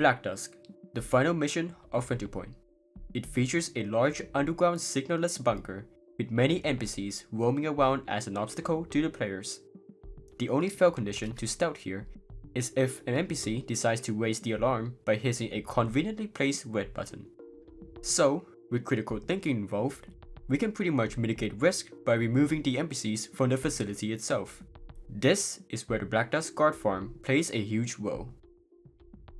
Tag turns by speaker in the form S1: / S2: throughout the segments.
S1: Black Dusk, the final mission of Winter Point. It features a large underground signalless bunker with many NPCs roaming around as an obstacle to the players. The only fail condition to stealth here is if an NPC decides to raise the alarm by hitting a conveniently placed red button. So, with critical thinking involved, we can pretty much mitigate risk by removing the NPCs from the facility itself. This is where the Black Dusk guard farm plays a huge role.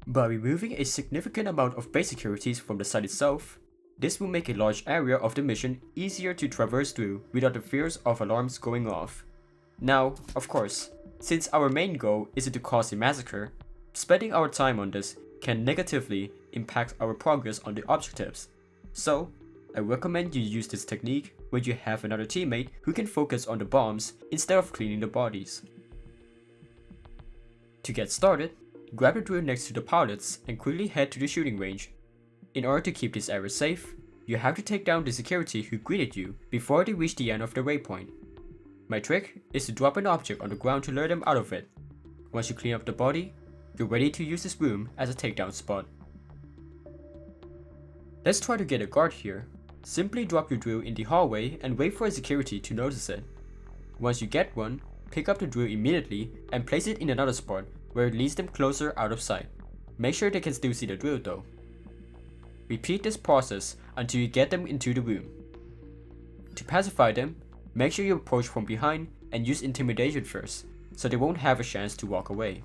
S1: By removing a significant amount of base securities from the site itself, this will make a large area of the mission easier to traverse through without the fears of alarms going off. Now, of course, since our main goal isn't to cause a massacre, spending our time on this can negatively impact our progress on the objectives. So, I recommend you use this technique when you have another teammate who can focus on the bombs instead of cleaning the bodies. To get started, grab the drill next to the pilots and quickly head to the shooting range. In order to keep this area safe, you have to take down the security who greeted you before they reach the end of the waypoint. My trick is to drop an object on the ground to lure them out of it. Once you clean up the body, you're ready to use this room as a takedown spot. Let's try to get a guard here. Simply drop your drill in the hallway and wait for a security to notice it. Once you get one, pick up the drill immediately and place it in another spot where it leads them closer out of sight. Make sure they can still see the drill though. Repeat this process until you get them into the room. To pacify them, make sure you approach from behind and use intimidation first, so they won't have a chance to walk away.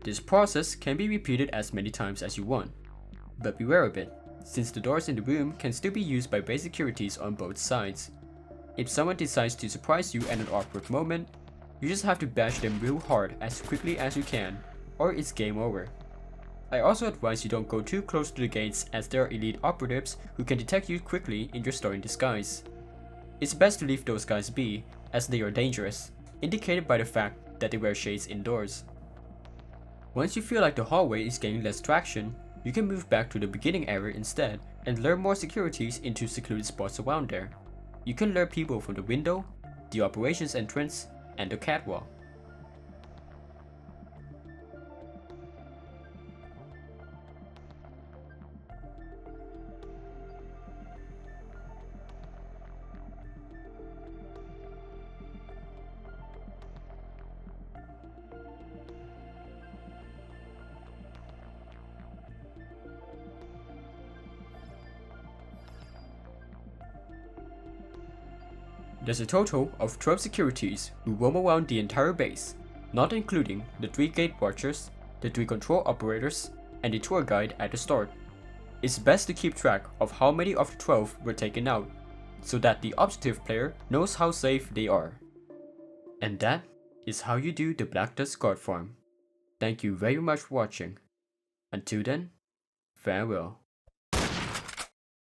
S1: This process can be repeated as many times as you want, but beware of it, since the doors in the room can still be used by base securities on both sides. If someone decides to surprise you at an awkward moment, you just have to bash them real hard as quickly as you can, or it's game over. I also advise you don't go too close to the gates as there are elite operatives who can detect you quickly in your stolen disguise. It's best to leave those guys be, as they are dangerous, indicated by the fact that they wear shades indoors. Once you feel like the hallway is gaining less traction, you can move back to the beginning area instead and lure more securities into secluded spots around there. You can lure people from the window, the operations entrance, and the catwalk. There's a total of 12 securities who roam around the entire base, not including the 3 gate watchers, the 3 control operators, and the tour guide at the start. It's best to keep track of how many of the 12 were taken out, so that the objective player knows how safe they are. And that is how you do the Black Dusk guard farm. Thank you very much for watching. Until then, farewell.